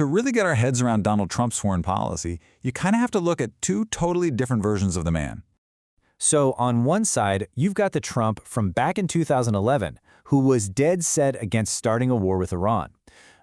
To really get our heads around Donald Trump's foreign policy, you kind of have to look at two totally different versions of the man. So on one side, you've got the Trump from back in 2011, who was dead set against starting a war with Iran.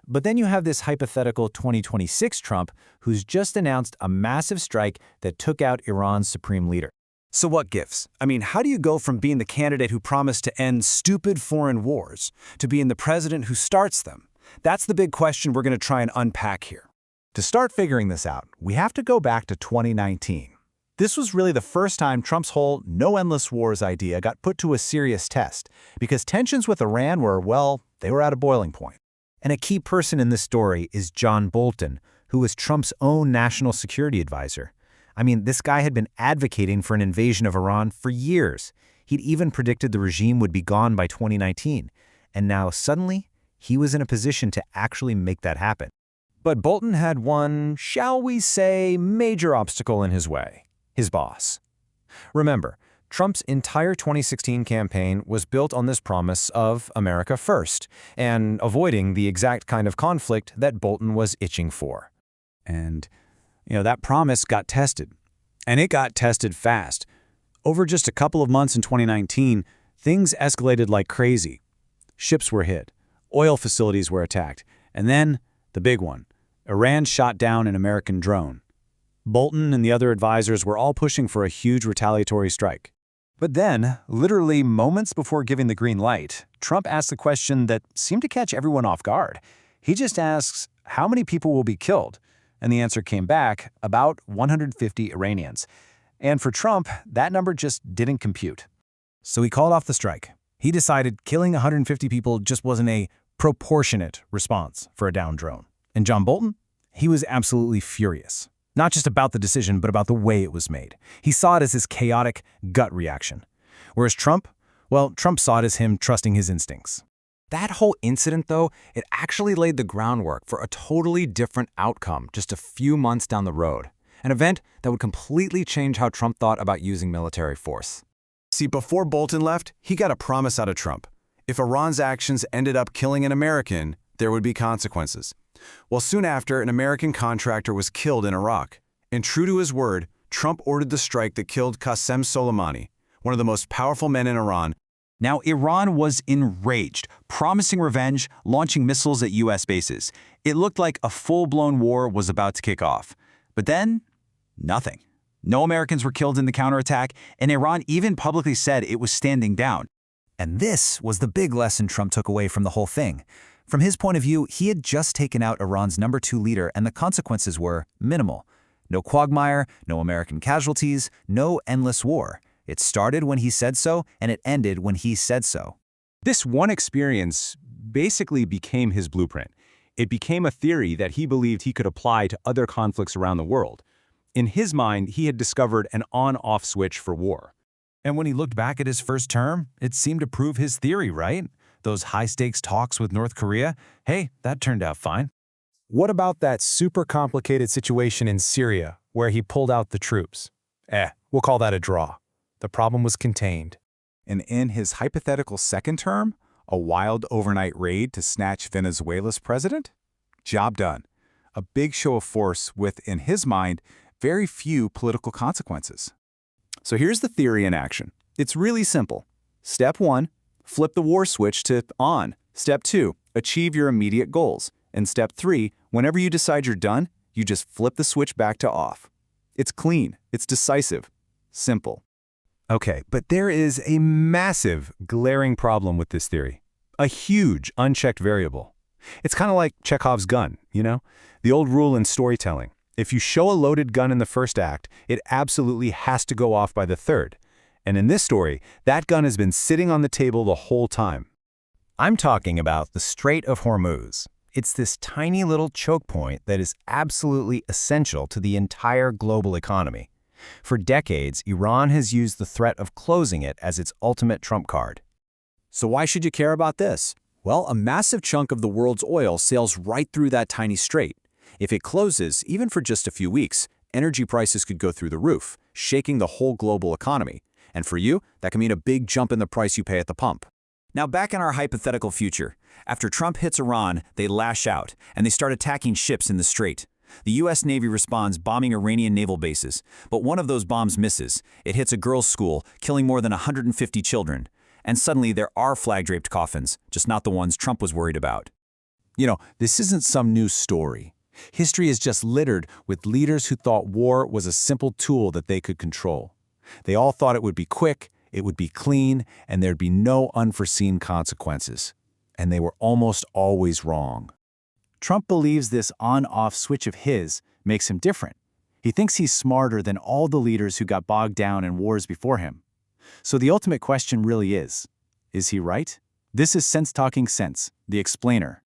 But then you have this hypothetical 2026 Trump who's just announced a massive strike that took out Iran's supreme leader. So what gives? I mean, how do you go from being the candidate who promised to end stupid foreign wars to being the president who starts them? That's the big question we're going to try and unpack here. To start figuring this out, we have to go back to 2019. This was really the first time Trump's whole no endless wars idea got put to a serious test, because tensions with Iran were, well, they were at a boiling point. And a key person in this story is John Bolton, who was Trump's own national security advisor. I mean, this guy had been advocating for an invasion of Iran for years. He'd even predicted the regime would be gone by 2019. And now, suddenly, he was in a position to actually make that happen. But Bolton had one, shall we say, major obstacle in his way: his boss. Remember, Trump's entire 2016 campaign was built on this promise of America first, and avoiding the exact kind of conflict that Bolton was itching for. And, that promise got tested. And it got tested fast. Over just a couple of months in 2019, things escalated like crazy. Ships were hit. Oil facilities were attacked. And then, the big one, Iran shot down an American drone. Bolton and the other advisors were all pushing for a huge retaliatory strike. But then, literally moments before giving the green light, Trump asked the question that seemed to catch everyone off guard. He just asks, how many people will be killed? And the answer came back, about 150 Iranians. And for Trump, that number just didn't compute. So he called off the strike. He decided killing 150 people just wasn't a proportionate response for a downed drone. And John Bolton? He was absolutely furious. Not just about the decision, but about the way it was made. He saw it as his chaotic gut reaction. Whereas Trump? Well, Trump saw it as him trusting his instincts. That whole incident, though, it actually laid the groundwork for a totally different outcome just a few months down the road. An event that would completely change how Trump thought about using military force. See, before Bolton left, he got a promise out of Trump. If Iran's actions ended up killing an American, there would be consequences. Well, soon after, an American contractor was killed in Iraq. And true to his word, Trump ordered the strike that killed Qasem Soleimani, one of the most powerful men in Iran. Now, Iran was enraged, promising revenge, launching missiles at U.S. bases. It looked like a full-blown war was about to kick off. But then, nothing. No Americans were killed in the counterattack, and Iran even publicly said it was standing down. And this was the big lesson Trump took away from the whole thing. From his point of view, he had just taken out Iran's #2 leader, and the consequences were minimal. No quagmire, no American casualties, no endless war. It started when he said so, and it ended when he said so. This one experience basically became his blueprint. It became a theory that he believed he could apply to other conflicts around the world. In his mind, he had discovered an on-off switch for war. And when he looked back at his first term, it seemed to prove his theory, right? Those high-stakes talks with North Korea, hey, that turned out fine. What about that super complicated situation in Syria where he pulled out the troops? We'll call that a draw. The problem was contained. And in his hypothetical second term, a wild overnight raid to snatch Venezuela's president? Job done. A big show of force with, in his mind, very few political consequences. So here's the theory in action. It's really simple. Step 1, flip the war switch to on. Step 2, achieve your immediate goals. And step 3, whenever you decide you're done, you just flip the switch back to off. It's clean, it's decisive, simple. Okay, but there is a massive, glaring problem with this theory. A huge, unchecked variable. It's kind of like Chekhov's gun, The old rule in storytelling. If you show a loaded gun in the first act, it absolutely has to go off by the third. And in this story, that gun has been sitting on the table the whole time. I'm talking about the Strait of Hormuz. It's this tiny little choke point that is absolutely essential to the entire global economy. For decades, Iran has used the threat of closing it as its ultimate trump card. So why should you care about this? Well, a massive chunk of the world's oil sails right through that tiny strait. If it closes, even for just a few weeks, energy prices could go through the roof, shaking the whole global economy. And for you, that can mean a big jump in the price you pay at the pump. Now back in our hypothetical future, after Trump hits Iran, they lash out, and they start attacking ships in the Strait. The U.S. Navy responds, bombing Iranian naval bases. But one of those bombs misses. It hits a girls' school, killing more than 150 children. And suddenly there are flag-draped coffins, just not the ones Trump was worried about. This isn't some new story. History is just littered with leaders who thought war was a simple tool that they could control. They all thought it would be quick, it would be clean, and there'd be no unforeseen consequences. And they were almost always wrong. Trump believes this on-off switch of his makes him different. He thinks he's smarter than all the leaders who got bogged down in wars before him. So the ultimate question really is he right? This is Sense Talking Sense, the explainer.